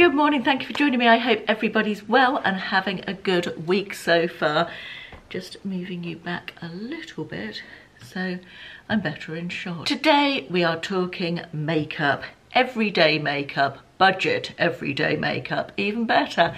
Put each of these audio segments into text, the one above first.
Good morning, thank you for joining me. I hope everybody's well and having a good week so far. Just moving you back a little bit so I'm better in shot. Today we are talking makeup, everyday makeup, budget everyday makeup, even better.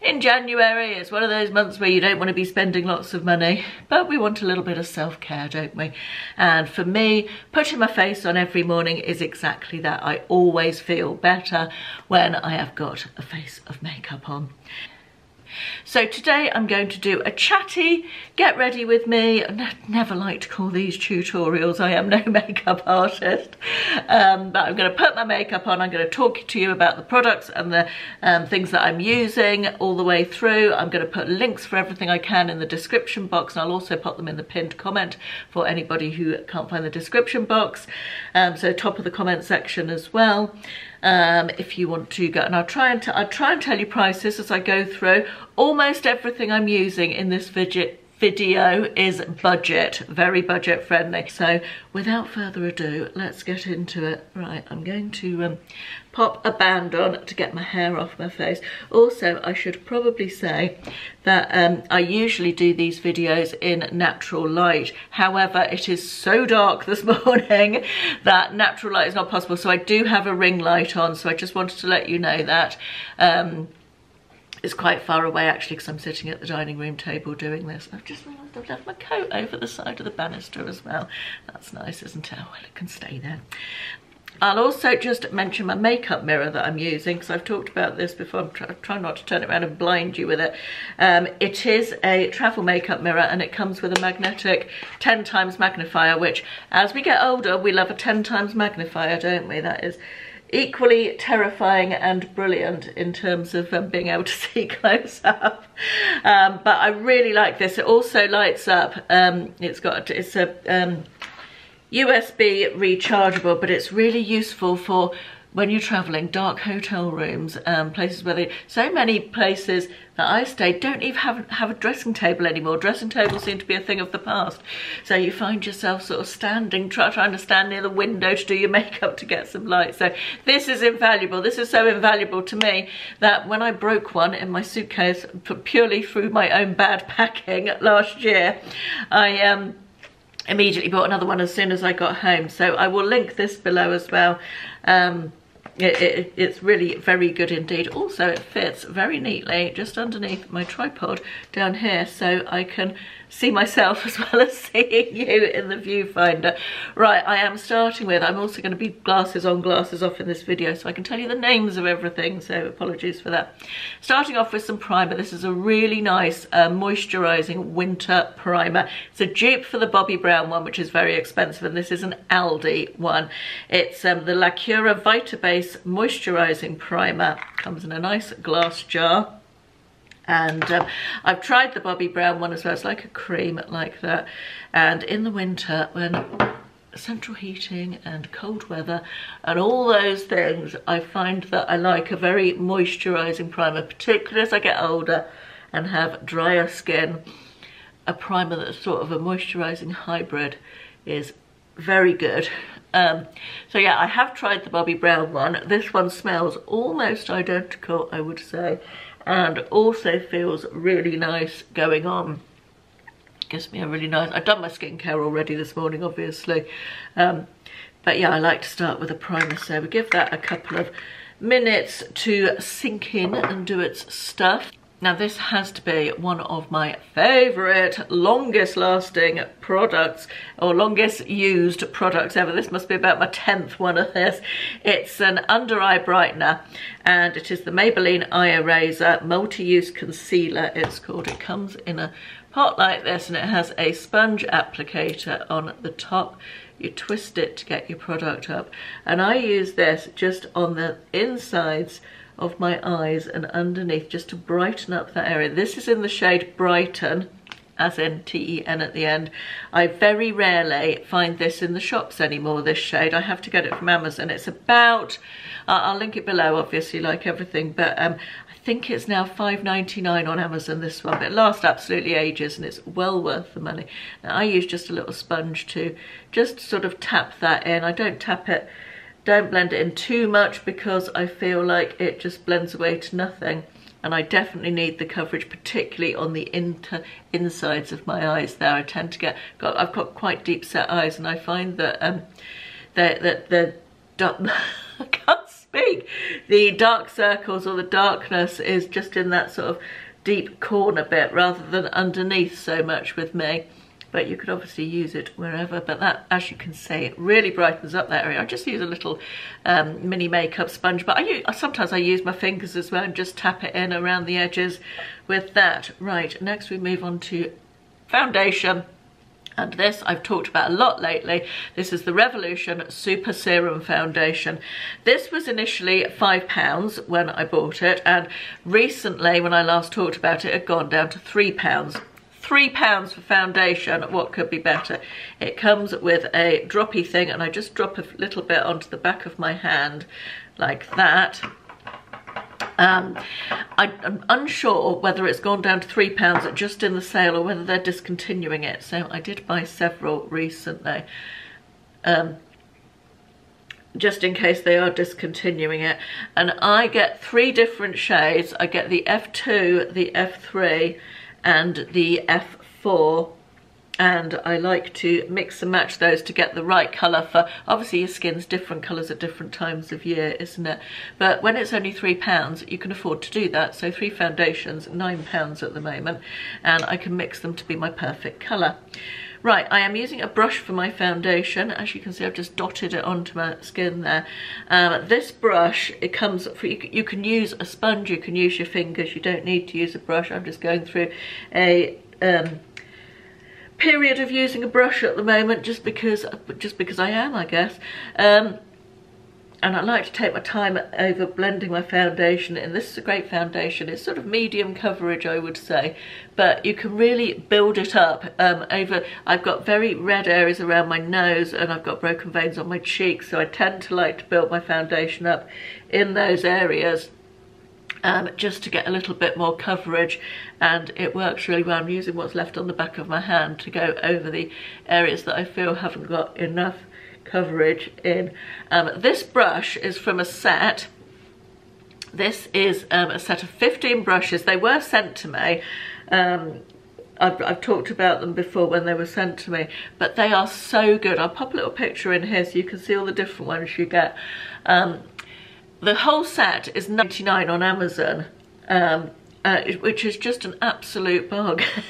In January, it's one of those months where you don't want to be spending lots of money, but we want a little bit of self-care, don't we? And for me, putting my face on every morning is exactly that. I always feel better when I have got a face of makeup on. So today I'm going to do a chatty, get ready with me. I never like to call these tutorials, I am no makeup artist. But I'm going to put my makeup on, I'm going to talk to you about the products and the things that I'm using all the way through. I'm going to put links for everything I can in the description box, and I'll also put them in the pinned comment for anybody who can't find the description box. So top of the comment section as well. If you want to go, and I'll try and tell you prices as I go through. Almost everything I'm using in this video is budget, very budget friendly. So without further ado, let's get into it. Right, I'm going to pop a band on to get my hair off my face. Also, I should probably say that I usually do these videos in natural light. However, it is so dark this morning that natural light is not possible. So I do have a ring light on. So I just wanted to let you know that. It's quite far away actually because I'm sitting at the dining room table doing this. I've just realised I've left my coat over the side of the banister as well. That's nice, isn't it? Well, it can stay there. I'll also just mention my makeup mirror that I'm using because I've talked about this before. I'm trying not to turn it around and blind you with it. It is a travel makeup mirror and it comes with a magnetic 10 times magnifier, which as we get older, we love a 10 times magnifier, don't we? That is equally terrifying and brilliant in terms of being able to see close up. But I really like this. It also lights up. It's a USB rechargeable, but it's really useful for when you're traveling, dark hotel rooms, places where so many places that I stayed don't even have a dressing table anymore. Dressing tables seem to be a thing of the past. So you find yourself sort of standing, trying to stand near the window to do your makeup to get some light. So this is invaluable. This is so invaluable to me that when I broke one in my suitcase, purely through my own bad packing last year, I immediately bought another one as soon as I got home. So I will link this below as well. It's really very good indeed. Also, it fits very neatly just underneath my tripod down here, so I can see myself as well as seeing you in the viewfinder. Right, I am starting with, I'm also going to be glasses on, glasses off in this video, so I can tell you the names of everything, so apologies for that. Starting off with some primer. This is a really nice moisturising winter primer. It's a dupe for the Bobbi Brown one, which is very expensive, and this is an Aldi one. It's the Lacura Base moisturising primer. Comes in a nice glass jar. And I've tried the Bobbi Brown one as well. It's like a cream like that. And in the winter, when central heating and cold weather and all those things, I find that I like a very moisturising primer, particularly as I get older and have drier skin. A primer that's sort of a moisturising hybrid is very good. So yeah, I have tried the Bobbi Brown one. This one smells almost identical, I would say, and also feels really nice going on. Gives me a really nice, I've done my skincare already this morning, obviously. But yeah, I like to start with a primer, so we give that a couple of minutes to sink in and do its stuff. Now this has to be one of my favourite, longest lasting products, or longest used products ever. This must be about my 10th one of this. It's an under eye brightener, and it is the Maybelline Eye Eraser Multi-Use Concealer, it's called. It comes in a pot like this, and it has a sponge applicator on the top. You twist it to get your product up, and I use this just on the insides of my eyes and underneath, just to brighten up that area. This is in the shade Brighten, as in T-E-N at the end. I very rarely find this in the shops anymore, this shade. I have to get it from Amazon. It's about, I'll link it below obviously like everything, but I think it's now $5.99 on Amazon, this one, but it lasts absolutely ages and it's well worth the money. Now I use just a little sponge to just sort of tap that in. I don't tap it Don't blend it in too much because I feel like it just blends away to nothing. And I definitely need the coverage, particularly on the insides of my eyes there. I tend to get, I've got quite deep set eyes, and I find that the I can't speak. The dark circles or the darkness is just in that sort of deep corner bit rather than underneath so much with me. But you could obviously use it wherever, but that, as you can see, it really brightens up that area. I just use a little mini makeup sponge, but sometimes I use my fingers as well and just tap it in around the edges with that. Right, next we move on to foundation. And this I've talked about a lot lately. This is the Revolution Super Serum Foundation. This was initially £5 when I bought it, and recently when I last talked about it, it had gone down to £3. £3 for foundation. What could be better? It comes with a droppy thing, and I just drop a little bit onto the back of my hand like that. I'm unsure whether it's gone down to £3 just in the sale or whether they're discontinuing it, so I did buy several recently, just in case they are discontinuing it. And I get 3 different shades. I get the F2, the F3 and the F4, and I like to mix and match those to get the right colour for, obviously your skin's different colours at different times of year, isn't it? But when it's only £3, you can afford to do that. So 3 foundations, £9 at the moment, and I can mix them to be my perfect colour. Right, I am using a brush for my foundation. As you can see, I've just dotted it onto my skin there. This brush, it comes, you can use a sponge, you can use your fingers, you don't need to use a brush. I'm just going through a period of using a brush at the moment, just because I am, I guess. And I like to take my time over blending my foundation, and this is a great foundation. It's sort of medium coverage, I would say, but you can really build it up over. I've got very red areas around my nose, and I've got broken veins on my cheeks, so I tend to like to build my foundation up in those areas just to get a little bit more coverage, and it works really well. I'm using what's left on the back of my hand to go over the areas that I feel haven't got enough coverage in. This brush is from a set. This is a set of 15 brushes. They were sent to me. I've talked about them before when they were sent to me, but they are so good. I'll pop a little picture in here so you can see all the different ones you get. The whole set is £99 on Amazon, which is just an absolute bargain.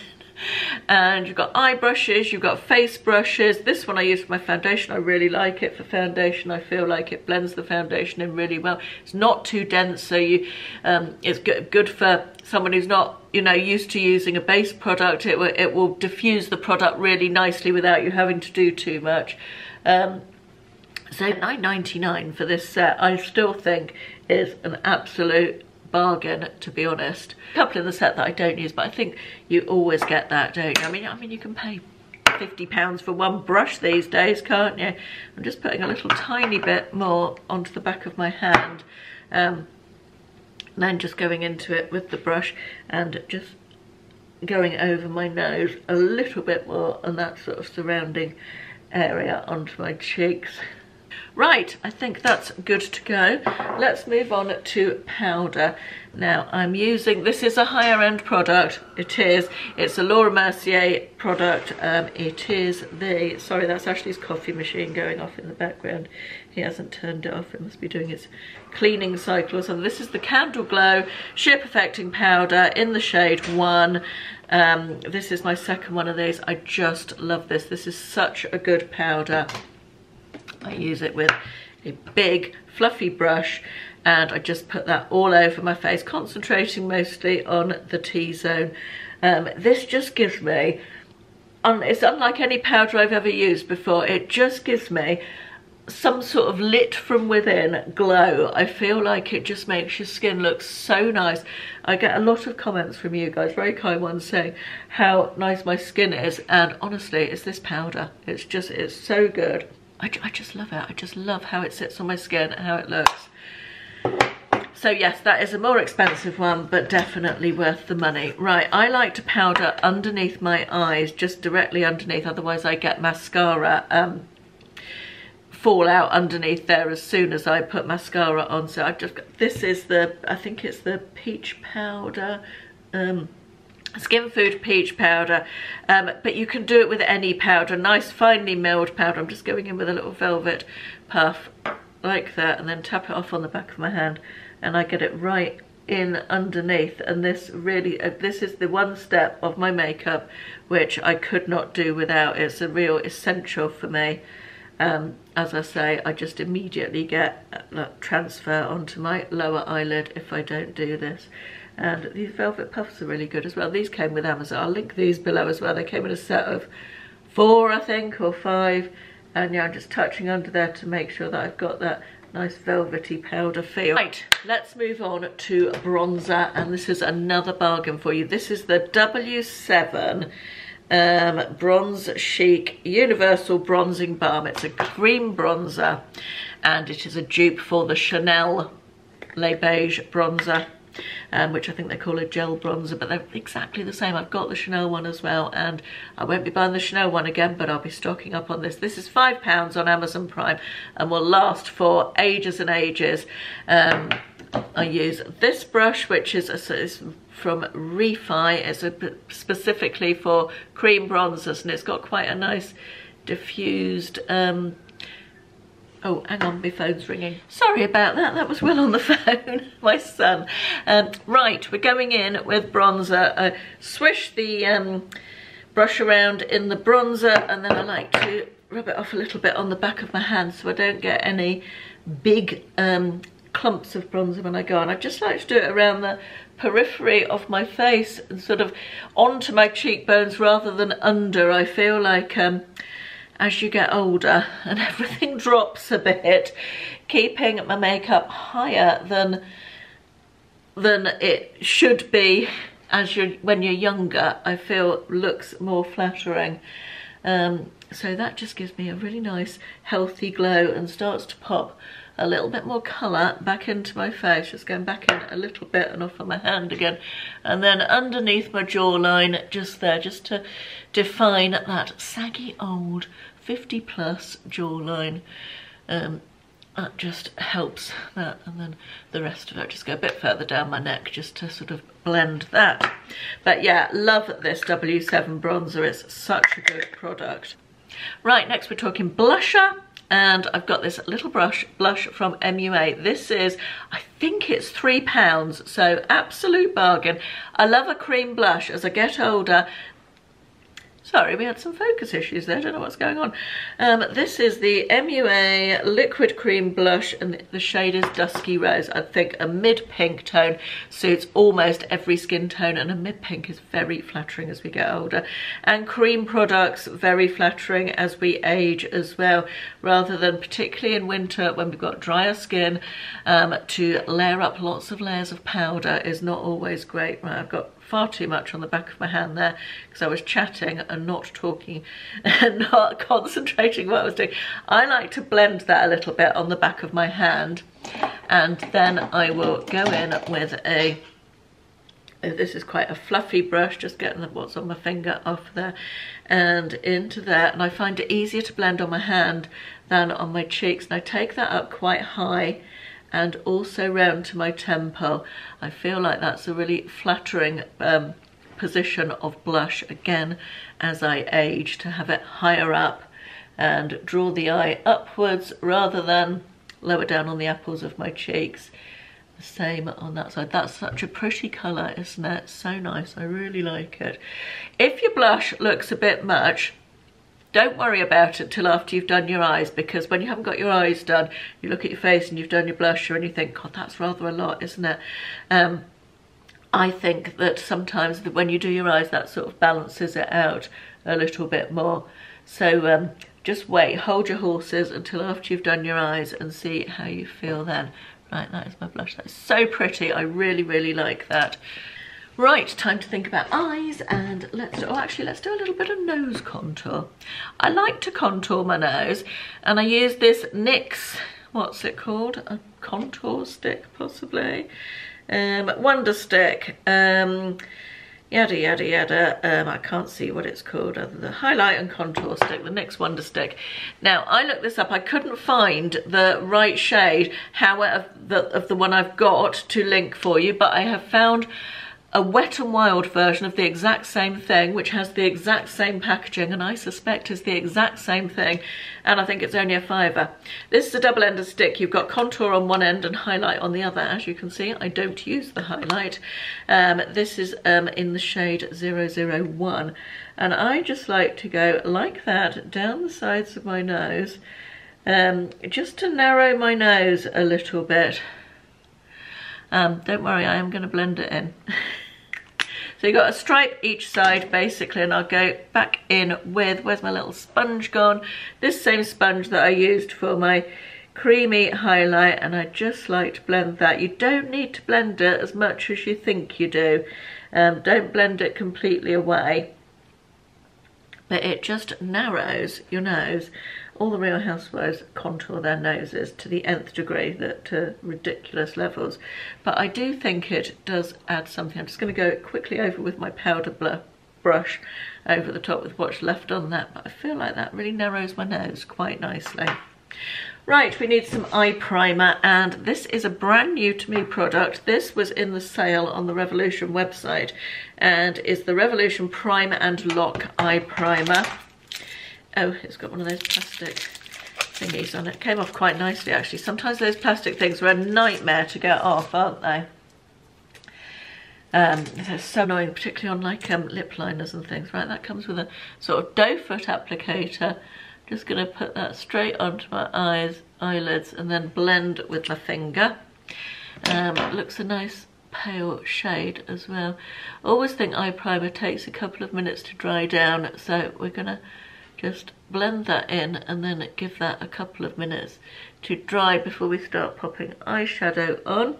And you've got eye brushes, you've got face brushes. This one I use for my foundation. I really like it for foundation. I feel like it blends the foundation in really well. It's not too dense, so it's good for someone who's not, you know, used to using a base product. It will diffuse the product really nicely without you having to do too much. So £9.99 for this set, I still think is an absolute bargain, to be honest. A couple in the set that I don't use, but I think you always get that, don't you? I mean you can pay £50 for one brush these days, can't you? I'm just putting a little tiny bit more onto the back of my hand, and then just going into it with the brush and just going over my nose a little bit more on that sort of surrounding area onto my cheeks. Right, I think that's good to go. Let's move on to powder. Now I'm using, this is a higher end product. It is. It's a Laura Mercier product. It is the, sorry, that's Ashley's coffee machine going off in the background. He hasn't turned it off. It must be doing its cleaning cycle or something. This is the Candle Glow Sheer Perfecting Powder in the shade 1. This is my second one of these. I just love this. This is such a good powder. I use it with a big fluffy brush, and I just put that all over my face, concentrating mostly on the T-zone. This just gives me, it's unlike any powder I've ever used before, it just gives me some sort of lit from within glow. I feel like it just makes your skin look so nice. I get a lot of comments from you guys, very kind ones, saying how nice my skin is, and honestly it's this powder. It's so good. I just love it. I just love how it sits on my skin and how it looks. So yes, that is a more expensive one, but definitely worth the money. Right, I like to powder underneath my eyes, just directly underneath, otherwise I get mascara fall out underneath there as soon as I put mascara on. So I've just got, this is the, I think it's the peach powder, Skin Food peach powder, but you can do it with any powder, nice finely milled powder. I'm just going in with a little velvet puff like that, and then tap it off on the back of my hand, and I get it right in underneath. And this really, this is the one step of my makeup which I could not do without. It's a real essential for me. As I say, I just immediately get that transfer onto my lower eyelid if I don't do this. And these velvet puffs are really good as well. These came with Amazon. I'll link these below as well. They came in a set of 4, I think, or 5. And yeah, I'm just touching under there to make sure that I've got that nice velvety powder feel. Right, let's move on to bronzer, and this is another bargain for you. This is the W7 Bronze Chic Universal Bronzing Balm. It's a cream bronzer, and it is a dupe for the Chanel Le Beige bronzer, which I think they call a gel bronzer, but they're exactly the same. I've got the Chanel one as well, and I won't be buying the Chanel one again, but I'll be stocking up on this. This is £5 on Amazon Prime and will last for ages and ages. I use this brush, which is from Refi. It's specifically for cream bronzers, and it's got quite a nice diffused oh, hang on, my phone's ringing. Sorry about that, that was Will on the phone, my son. Right, we're going in with bronzer. Swish the brush around in the bronzer, and then I like to rub it off a little bit on the back of my hand so I don't get any big clumps of bronzer when I go on. I just like to do it around the periphery of my face and sort of onto my cheekbones rather than under. I feel like as you get older and everything drops a bit, keeping my makeup higher than it should be when you're younger, I feel looks more flattering. So that just gives me a really nice healthy glow and starts to pop a little bit more colour back into my face, just going back in a little bit and off on my hand again, and then underneath my jawline just there, just to define that saggy old 50+ jawline. That just helps that, and then the rest of it just go a bit further down my neck just to sort of blend that. But yeah, love this W7 bronzer, it's such a good product. Right, next we're talking blusher, and I've got this little blush from MUA. This is, I think it's £3, so absolute bargain. I love a cream blush as I get older. Sorry, we had some focus issues there, I don't know what's going on. This is the MUA Liquid Cream Blush, and the shade is Dusky Rose. I think a mid-pink tone suits almost every skin tone, and a mid-pink is very flattering as we get older. And cream products, very flattering as we age as well, rather than, particularly in winter when we've got drier skin, to layer up lots of layers of powder is not always great. Right, I've got far too much on the back of my hand there because I was chatting and not talking and not concentrating what I was doing. I like to blend that a little bit on the back of my hand, and then I will go in with this is quite a fluffy brush, just getting what's on my finger off there and into there, and I find it easier to blend on my hand than on my cheeks, and I take that up quite high and also round to my temple. I feel like that's a really flattering position of blush, again, as I age, to have it higher up and draw the eye upwards rather than lower down on the apples of my cheeks. The same on that side. That's such a pretty colour, isn't it? So nice, I really like it. If your blush looks a bit much, don't worry about it till after you've done your eyes, because when you haven't got your eyes done, you look at your face and you've done your blusher and you think, God, that's rather a lot, isn't it? I think that sometimes when you do your eyes, that sort of balances it out a little bit more. So just wait, hold your horses until after you've done your eyes and see how you feel then. Right, that is my blush. That's so pretty. I really, really like that. Right, time to think about eyes, and let's do a little bit of nose contour. I like to contour my nose, and I use this NYX, what's it called? A contour stick, possibly. Wonder Stick. yada yada yada. I can't see what it's called other than highlight and contour stick, the NYX Wonder Stick. Now I looked this up, I couldn't find the right shade however of the one I've got to link for you, but I have found a Wet n Wild version of the exact same thing, which has the exact same packaging, and I suspect is the exact same thing, and I think it's only a £5. This is a double-ended stick. You've got contour on one end and highlight on the other. As you can see, I don't use the highlight. This is in the shade 001, and I just like to go like that down the sides of my nose, just to narrow my nose a little bit. Don't worry, I am going to blend it in. So you've got a stripe each side basically, and I'll go back in with, where's my little sponge gone? This same sponge that I used for my creamy highlight, and I just like to blend that. You don't need to blend it as much as you think you do. Don't blend it completely away, but it just narrows your nose. All the Real Housewives contour their noses to the nth degree, to ridiculous levels. But I do think it does add something. I'm just going to go quickly over with my powder brush over the top with what's left on that. But I feel like that really narrows my nose quite nicely. Right, we need some eye primer, and this is a brand new to me product. This was in the sale on the Revolution website, and is the Revolution Prime and Lock Eye Primer. Oh, it's got one of those plastic thingies on it. Came off quite nicely actually. Sometimes those plastic things are a nightmare to get off, aren't they? They're so annoying, particularly on like lip liners and things. Right, that comes with a sort of doe foot applicator. Just going to put that straight onto my eyelids and then blend with my finger. It looks a nice pale shade as well. I always think eye primer takes a couple of minutes to dry down, so we're going to just blend that in and then give that a couple of minutes to dry before we start popping eyeshadow on.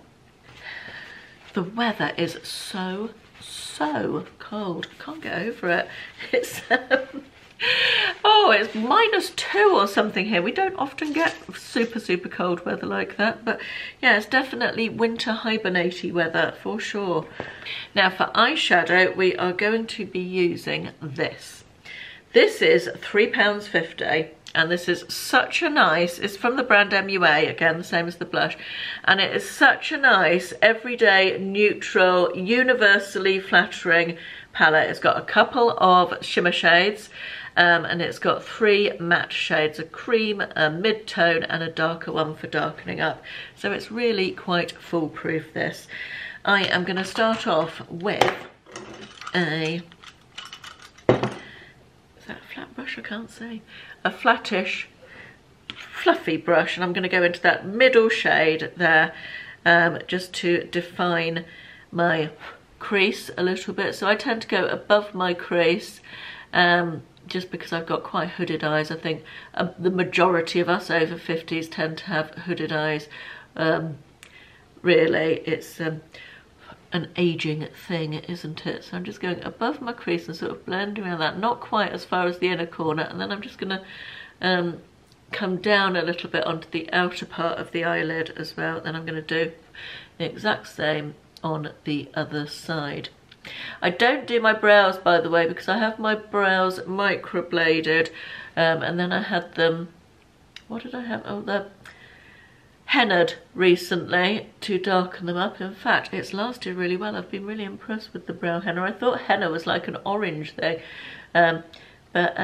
The weather is so cold. I can't get over it. It's oh, it's -2 or something here. We don't often get super cold weather like that, but yeah, it's definitely winter hibernate-y weather for sure. Now for eyeshadow, we are going to be using this. This is £3.50, and this is such a nice, it's from the brand MUA, again the same as the blush, and it is such a nice everyday neutral universally flattering palette. It's got a couple of shimmer shades, and it's got 3 matte shades, a cream, a mid-tone and a darker one for darkening up, so it's really quite foolproof this. I am going to start off with a flat brush, I can't say, a flattish fluffy brush, and I'm going to go into that middle shade there, just to define my crease a little bit. So I tend to go above my crease, just because I've got quite hooded eyes. I think the majority of us over 50s tend to have hooded eyes. Really, it's an aging thing, isn't it? So I'm just going above my crease and sort of blending around that, not quite as far as the inner corner, and then I'm just going to come down a little bit onto the outer part of the eyelid as well. Then I'm going to do the exact same on the other side. I don't do my brows, by the way, because I have my brows microbladed, and then I had them, what did I have? Oh, they're hennaed recently to darken them up. In fact, it's lasted really well. I've been really impressed with the brow henna. I thought henna was like an orange thing, but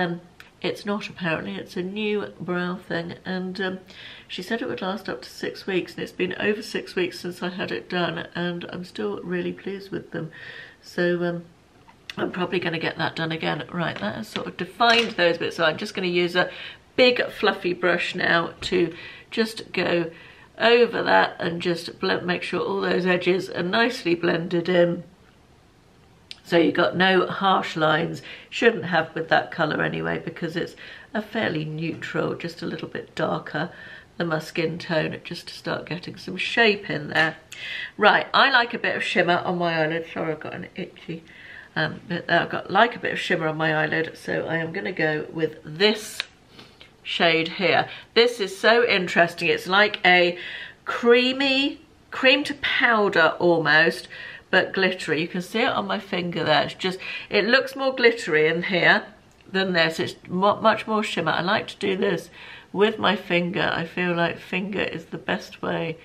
it's not apparently. It's a new brow thing, and she said it would last up to 6 weeks, and it's been over 6 weeks since I had it done, and I'm still really pleased with them. So I'm probably going to get that done again. Right, that has sort of defined those bits, so I'm just going to use a big fluffy brush now to just go over that and just make sure all those edges are nicely blended in. So you've got no harsh lines, shouldn't have with that colour anyway, because it's a fairly neutral, just a little bit darker than my skin tone, just to start getting some shape in there. Right, I like a bit of shimmer on my eyelid. Sorry, I've got an itchy bit there. I've got like a bit of shimmer on my eyelid, so I am going to go with this shade here. This is so interesting. It's like a cream to powder almost, but glittery. You can see it on my finger there. It's just, it looks more glittery in here than this. It's much more shimmer. I like to do this with my finger. I feel like finger is the best way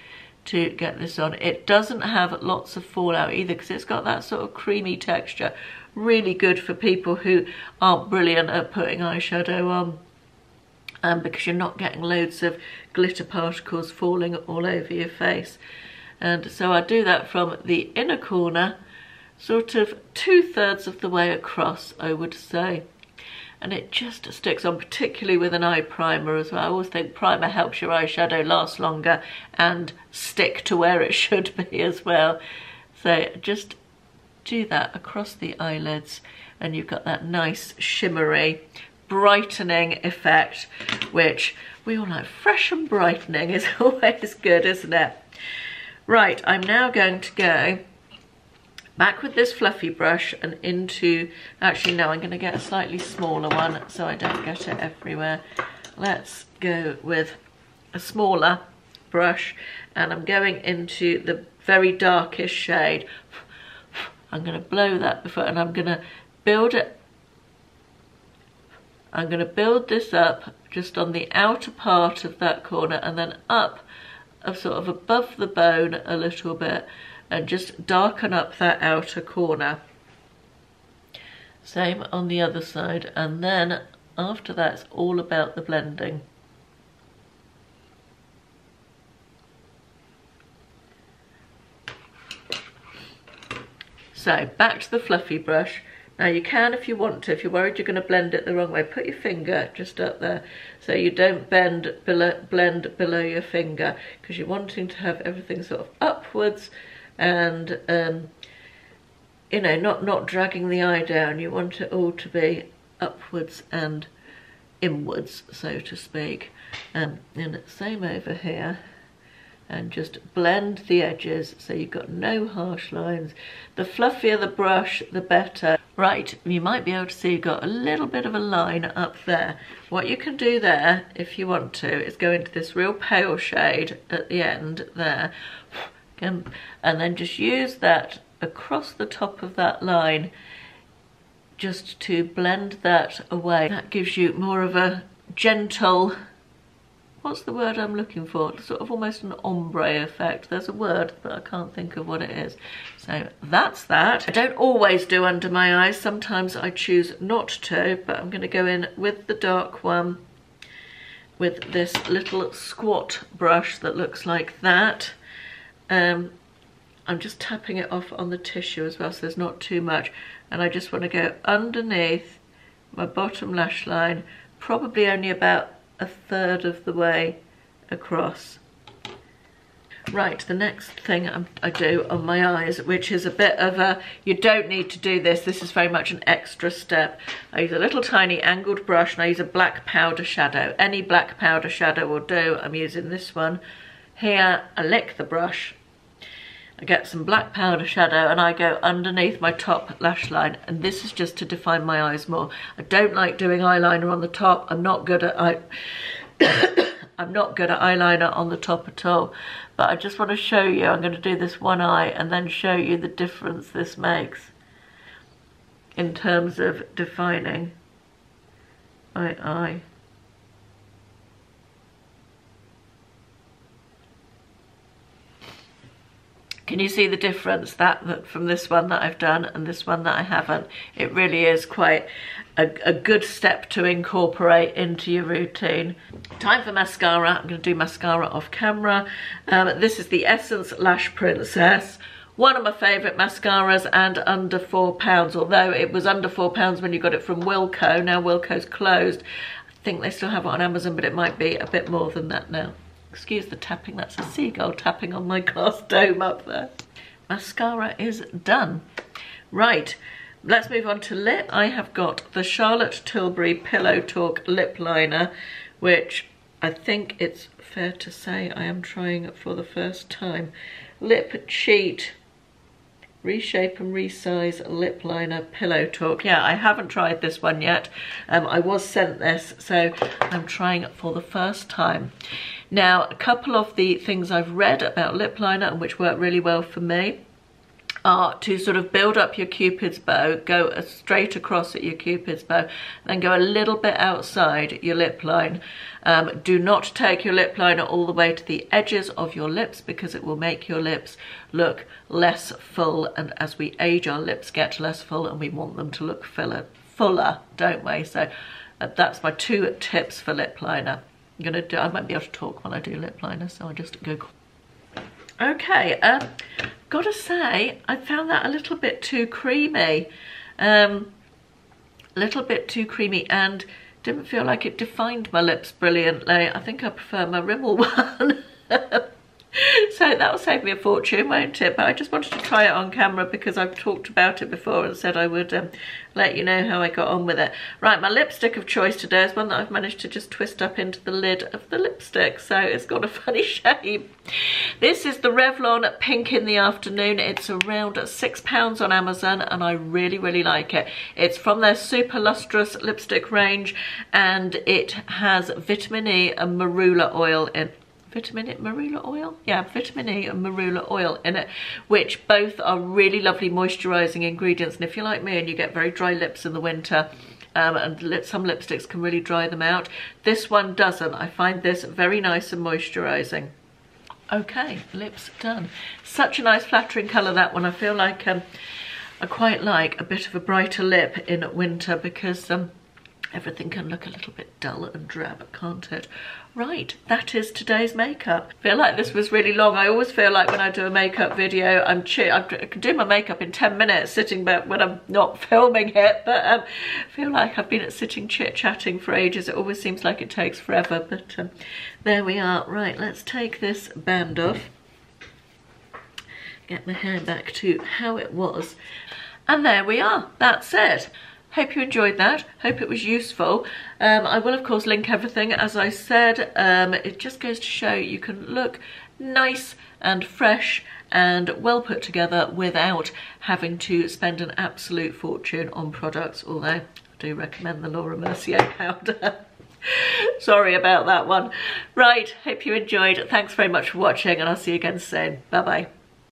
to get this on. It doesn't have lots of fallout either because it's got that sort of creamy texture. Really good for people who aren't brilliant at putting eyeshadow on, because you're not getting loads of glitter particles falling all over your face. And so I do that from the inner corner, sort of 2/3 of the way across, I would say. And it just sticks on, particularly with an eye primer as well. I always think primer helps your eyeshadow last longer and stick to where it should be as well. So just do that across the eyelids and you've got that nice shimmery brightening effect, which we all like. Fresh and brightening is always good, isn't it? Right, I'm now going to go back with this fluffy brush and into, actually no, I'm going to get a slightly smaller one so I don't get it everywhere. Let's go with a smaller brush and I'm going into the very darkest shade. I'm going to blow that before, and I'm going to build it. I'm going to build this up just on the outer part of that corner and then up sort of above the bone a little bit and just darken up that outer corner. Same on the other side, and then after that it's all about the blending. So back to the fluffy brush. Now you can, if you want to, if you're worried you're going to blend it the wrong way, put your finger just up there so you don't blend below your finger, because you're wanting to have everything sort of upwards and you know, not dragging the eye down. You want it all to be upwards and inwards, so to speak. And same over here. And just blend the edges so you've got no harsh lines. The fluffier the brush, the better. Right, you might be able to see you've got a little bit of a line up there. What you can do there, if you want to, is go into this real pale shade at the end there, and then just use that across the top of that line just to blend that away. That gives you more of a gentle, what's the word I'm looking for? Sort of almost an ombre effect. There's a word, but I can't think of what it is. So that's that. I don't always do under my eyes. Sometimes I choose not to, but I'm going to go in with the dark one with this little squat brush that looks like that. I'm just tapping it off on the tissue as well, so there's not too much. And I just want to go underneath my bottom lash line, probably only about 1/3 of the way across. Right, the next thing I do on my eyes, which is a bit of a, you don't need to do this, this is very much an extra step. I use a little tiny angled brush and I use a black powder shadow. Any black powder shadow will do. I'm using this one here. I lick the brush, I get some black powder shadow and I go underneath my top lash line, and this is just to define my eyes more. I don't like doing eyeliner on the top. I'm not good at I'm not good at eyeliner on the top at all, but I just want to show you. I'm going to do this one eye and then show you the difference this makes in terms of defining my eye. Can you see the difference that from this one that I've done and this one that I haven't? It really is quite a good step to incorporate into your routine. Time for mascara. I'm going to do mascara off camera. This is the Essence Lash Princess. One of my favourite mascaras and under £4, although it was under £4 when you got it from Wilko. Now Wilko's closed. I think they still have it on Amazon, but it might be a bit more than that now. Excuse the tapping, that's a seagull tapping on my glass dome up there. Mascara is done. Right, let's move on to lip. I have got the Charlotte Tilbury Pillow Talk lip liner, which I think it's fair to say I am trying for the first time. Lip Cheat Reshape and Resize Lip Liner Pillow Talk. Yeah, I haven't tried this one yet. I was sent this, so I'm trying it for the first time. Now, a couple of the things I've read about lip liner and which work really well for me are to sort of build up your Cupid's bow, go straight across at your Cupid's bow, then go a little bit outside your lip line. Do not take your lip liner all the way to the edges of your lips because it will make your lips look less full, and as we age our lips get less full and we want them to look fuller, don't we? So that's my 2 tips for lip liner. I might be able to talk when I do lip liner, so I'll just go. Okay, gotta say, I found that a little bit too creamy. And didn't feel like it defined my lips brilliantly. I think I prefer my Rimmel one. So that'll save me a fortune, won't it? But I just wanted to try it on camera because I've talked about it before and said I would let you know how I got on with it. Right, my lipstick of choice today is one that I've managed to just twist up into the lid of the lipstick, so it's got a funny shape. This is the Revlon Pink in the Afternoon. It's around £6 on Amazon and I really, really like it. It's from their Super Lustrous lipstick range and it has vitamin E and marula oil in. Vitamin E and marula oil? Yeah, vitamin E and marula oil in it, which both are really lovely moisturising ingredients. And if you're like me and you get very dry lips in the winter, and some lipsticks can really dry them out, this one doesn't. I find this very nice and moisturising. Okay, lips done. Such a nice flattering colour, that one. I feel like I quite like a bit of a brighter lip in winter because everything can look a little bit dull and drab, can't it? Right, that is today's makeup. I feel like this was really long. I always feel like when I do a makeup video, I can do my makeup in 10 minutes sitting back when I'm not filming it, but I feel like I've been sitting chit-chatting for ages. It always seems like it takes forever, but there we are. Right, let's take this band off. Get my hair back to how it was. And there we are, that's it. Hope you enjoyed that. Hope it was useful. I will of course link everything as I said. It just goes to show you can look nice and fresh and well put together without having to spend an absolute fortune on products, although I do recommend the Laura Mercier powder. Sorry about that one. Right, hope you enjoyed. Thanks very much for watching and I'll see you again soon. Bye bye.